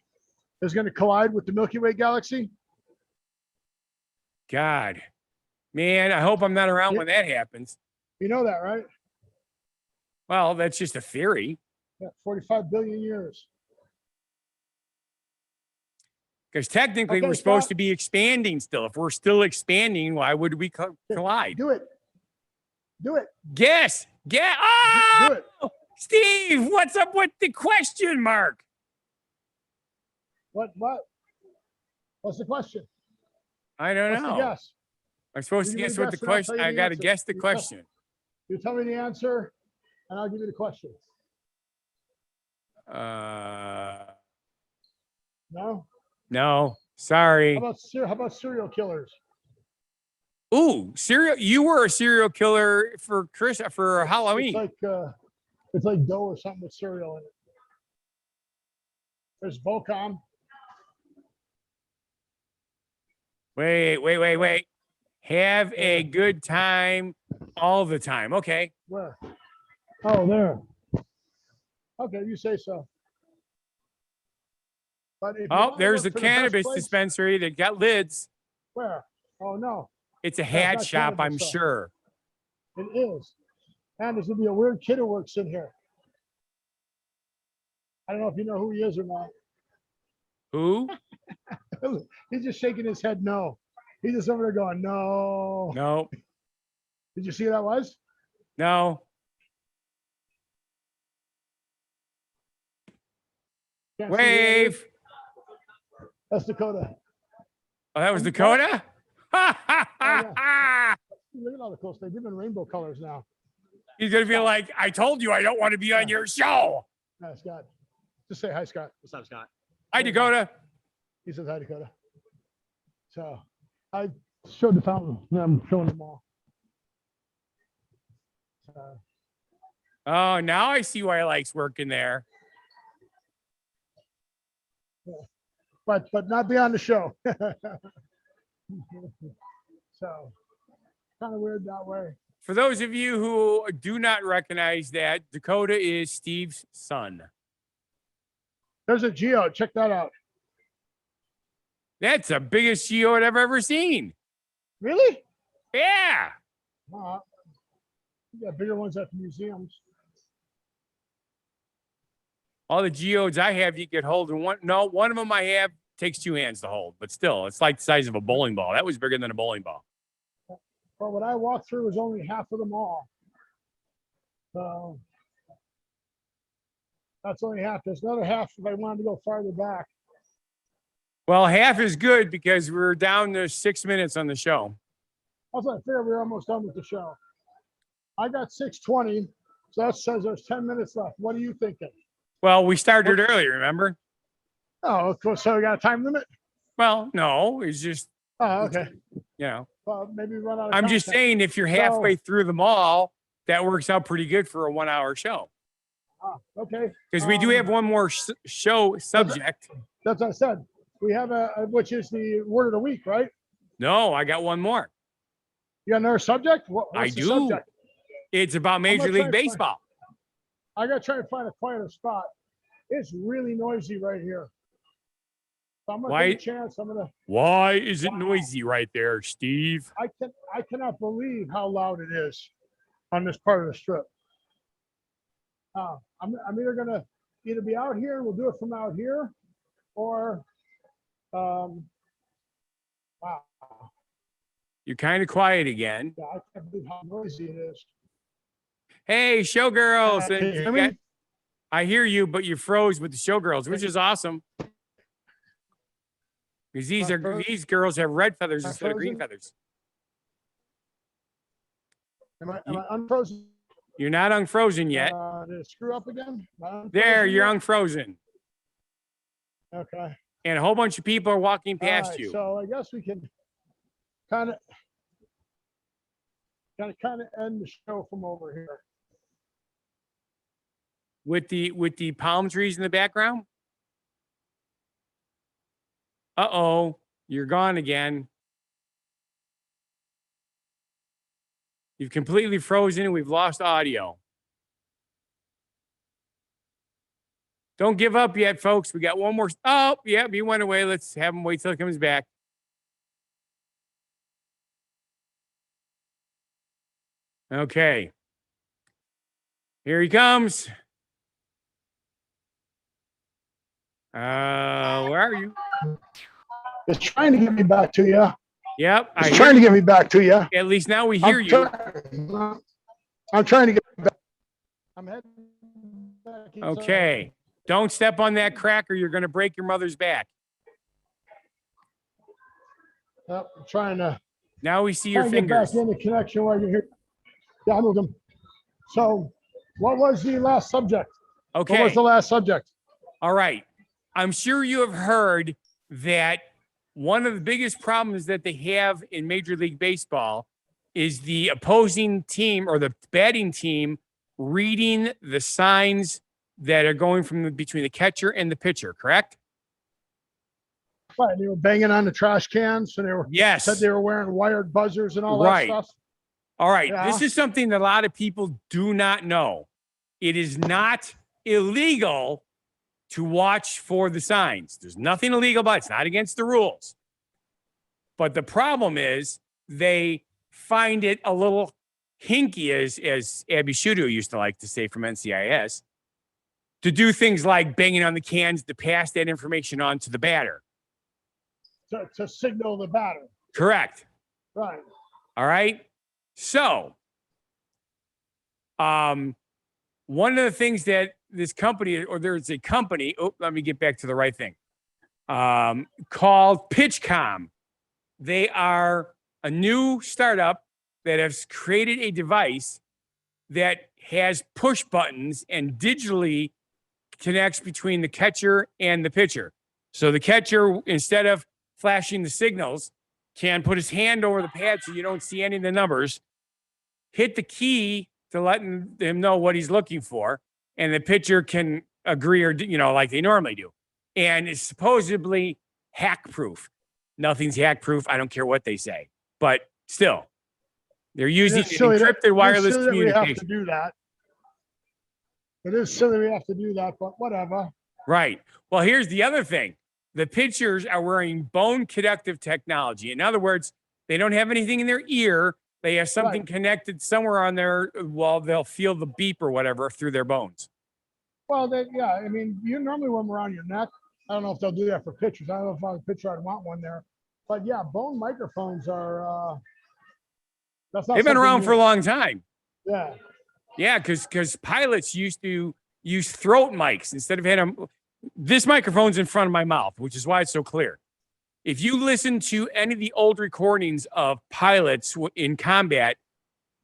is going to collide with the Milky Way galaxy. God, man, I hope I'm not around Yeah. when that happens. You know that, right? Well, that's just a theory. Yeah, 45 billion years. Because technically, Okay, we're supposed stop. to be expanding still. If we're still expanding, why would we collide? Do it. Do it. Guess. Do Oh, it. Steve, what's up with the question mark? What? What's the question? I don't What's the know. guess? I'm supposed to You give me guess the what the guess and I'll question. tell you I the got to answer. guess the You tell- question. You tell me the answer, and I'll give you the question. No? No, sorry. How about serial killers? Ooh, serial. You were a serial killer for Halloween. It's like dough or something with cereal in it. There's Bocom. Wait. Have a good time all the time. Okay. Where? Oh, there. Okay, you say so. But if you Oh, wanna there's look the for best cannabis place- dispensary that got lids. Where? Oh, no, It's a That's hat not shop, cannabis I'm stuff. sure. it is. And there's going to be a weird kid who works in here. I don't know if you know who he is or not. Who? He's just shaking his head no. He's just over there going, no. No, Did you see who that was? no. Can't see who that is? Wave. That's Dakota. Oh, that was What? Dakota? Look at all the cool stuff. They've been rainbow colors now. He's going to be like, I told you I don't want to be on your show. Hi, Scott. Just say hi, Scott. What's up, Scott? Hi, Dakota. He says hi, Dakota. So I showed the fountain. Now I'm showing them all. Oh, now I see why he likes working there. But not beyond the show. So kind of weird that way. For those of you who do not recognize that, Dakota is Steve's son. There's a Geo. Check that out. That's the biggest geode I've ever seen. Really? Yeah. You got bigger ones at the museums. All the geodes I have, you could hold in one. No, one of them I have takes 2 hands to hold, but still, it's like the size of a bowling ball. That was bigger than a bowling ball. But what I walked through was only half of them all. So that's only half. There's another half if I wanted to go farther back. Well, half is good because we're down to 6 minutes on the show. Also, I figured we were almost done with the show. I got 6:20, so that says there's 10 minutes left. What are you thinking? Well, we started early, remember? Oh, cool. So we got a time limit? Well, no, it's just, Oh, okay. you know, Well, maybe run out of I'm just content. saying if you're halfway through the mall, that works out pretty good for a 1 hour show. Okay. Because we do have one more show subject. That's what I said. We have which is the word of the week, right? No, I got one more. You got another subject? What's I the do. subject? It's about Major League Baseball. I got to try to find a quieter spot. It's really noisy right here. So I'm gonna take a chance. Why is it noisy right there, Steve? I cannot believe how loud it is on this part of the strip. I'm either gonna be out here. We'll do it from out here, or wow. You're kind of quiet again. Yeah, I can't believe how noisy it is. Hey, showgirls! Can you hear me? I hear you, but you froze with the showgirls, which is awesome. Because these girls have red feathers instead of green feathers. Am I unfrozen? You're not unfrozen yet. Did it screw up again? There, you're unfrozen. Okay. And a whole bunch of people are walking past you. So I guess we can kind of end the show from over here. With the palm trees in the background? Uh-oh, you're gone again. You've completely frozen and we've lost audio. Don't give up yet, folks. We got one more. Oh, yeah, he went away. Let's have him wait till he comes back. Okay. Here he comes. Where are you? It's trying to get me back to you. Yep. It's trying to get me back to you. At least now we hear you. I'm trying to get back. I'm heading back. Okay. Don't step on that crack or you're going to break your mother's back. Yep, I'm trying to. Now we see your get fingers. back in the connection while you're here. Yeah, I moved them. So, what was the last subject? Okay. What was the last subject? All right. I'm sure you have heard that one of the biggest problems that they have in Major League Baseball is the opposing team or the batting team reading the signs that are going from between the catcher and the pitcher, correct? Right. They were banging on the trash cans and said they were wearing wired buzzers and all that stuff. All right. Yeah. This is something that a lot of people do not know. It is not illegal to watch for the signs. There's nothing illegal about it. It's not against the rules. But the problem is they find it a little hinky, as Abby Shudo used to like to say from NCIS, to do things like banging on the cans to pass that information on to the batter. To signal the batter. Correct. Right. All right. So, one of the things that this company, or there's a company, let me get back to the right thing, called PitchCom. They are a new startup that has created a device that has push buttons and digitally connects between the catcher and the pitcher. So the catcher, instead of flashing the signals, can put his hand over the pad so you don't see any of the numbers, hit the key to let him know what he's looking for, and the pitcher can agree or, like they normally do. And it's supposedly hack-proof. Nothing's hack-proof. I don't care what they say. But still, they're using encrypted wireless communication. We have to do that. It is silly we have to do that, but whatever. Right. Well, here's the other thing. The pitchers are wearing bone conductive technology. In other words, they don't have anything in their ear. They have something connected somewhere on their, they'll feel the beep or whatever through their bones. Well, I mean, you normally wear them around your neck. I don't know if they'll do that for pitchers. I don't know if I was a pitcher, I'd want one there. But yeah, bone microphones are, they've been around for a long time. Yeah. Yeah, because pilots used to use throat mics instead of having this microphone's in front of my mouth, which is why it's so clear. If you listen to any of the old recordings of pilots in combat,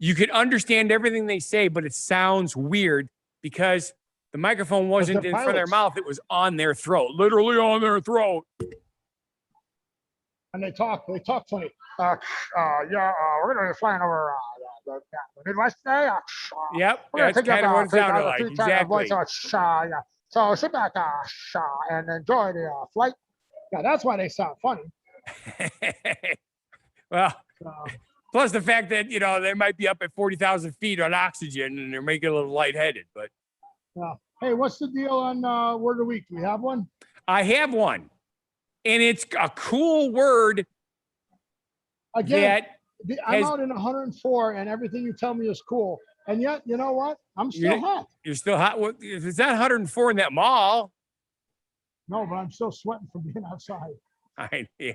you could understand everything they say, but it sounds weird because the microphone wasn't in front of their mouth. It was on their throat, literally on their throat. And they talk funny. We're going to be flying over the Midwest today. Yep, that's kind of what it sounded like. Exactly. So sit back and enjoy the flight. Yeah, that's why they sound funny. Well, plus the fact that, you know, they might be up at 40,000 feet on oxygen and they're making a little lightheaded, but. Hey, what's the deal on word of the week? Do we have one? I have one. And it's a cool word. Again, I'm out in 104 and everything you tell me is cool. And yet, you know what? I'm still hot. You're still hot. Well, it's not 104 in that mall. No, but I'm still sweating from being outside. Yeah.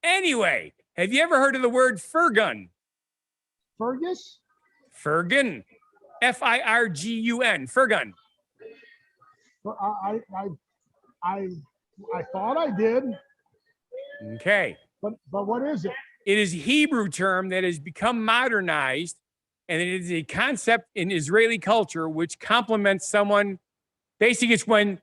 Anyway, have you ever heard of the word Firgun? Fergus? Firgun. Firgun. Firgun. I thought I did. Okay. But what is it? It is a Hebrew term that has become modernized, and it is a concept in Israeli culture which compliments someone. Basically, it's when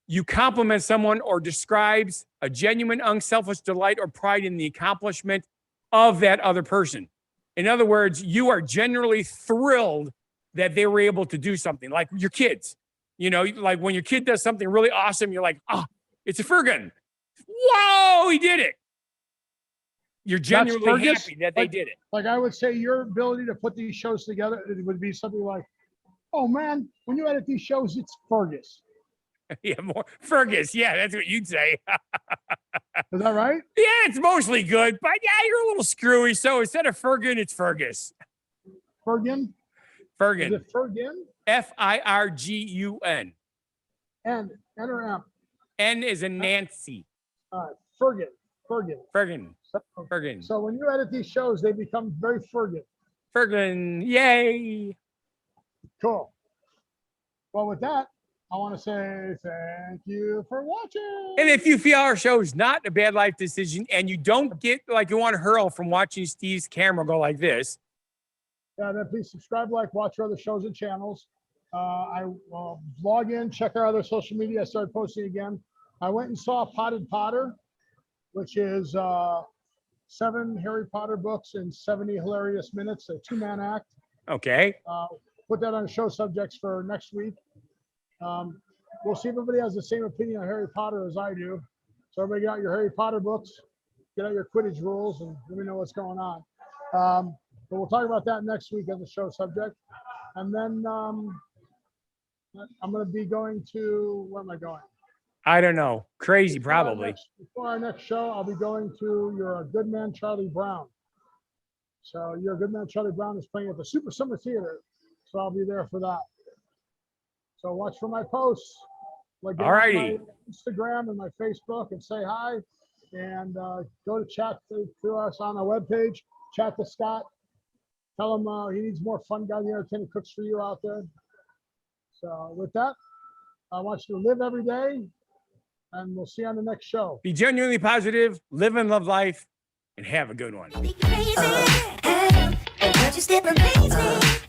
you compliment someone or describes a genuine, unselfish delight or pride in the accomplishment of that other person. In other words, you are genuinely thrilled that they were able to do something, like your kids. You know, like when your kid does something really awesome, you're like, oh, it's a Firgun. Whoa, he did it. You're genuinely happy that they did it. Like I would say your ability to put these shows together, it would be something like, oh man, when you edit these shows, it's Fergus. Yeah, more Fergus. Yeah, that's what you'd say. Is that right? Yeah, it's mostly good, but yeah, you're a little screwy. So instead of Firgun, it's Fergus. Firgun? Firgun. Is it Firgun? Firgun. N or M? N is a Nancy. Firgun. So when you edit these shows, they become very Firgun. Firgun, yay. Cool. Well, with that, I want to say thank you for watching. And if you feel our show is not a bad life decision and you don't get like you want to hurl from watching Steve's camera go like this. Yeah, then please subscribe, like, watch our other shows and channels. I log in, check our other social media. I started posting again. I went and saw Potted Potter, which is 7 Harry Potter books in 70 hilarious minutes, a 2-man act. Okay. Put that on show subjects for next week. We'll see if everybody has the same opinion on Harry Potter as I do. So everybody get out your Harry Potter books, get out your Quidditch rules, and let me know what's going on. But we'll talk about that next week as a show subject. And then I'm going to be going to, where am I going? I don't know. Crazy, probably. Before our next show, I'll be going to You're a Good Man, Charlie Brown. So You're a Good Man, Charlie Brown is playing at the Super Summer Theater. So I'll be there for that. So watch for my posts. Like, all righty. My Instagram and my Facebook and say hi. And go to chat to us on our webpage. Chat to Scott. Tell him he needs more Funguy The Entertainer cooks for you out there. So with that, I want you to live every day. And we'll see you on the next show. Be genuinely positive, live and love life, and have a good one. Be crazy, and just it remains me.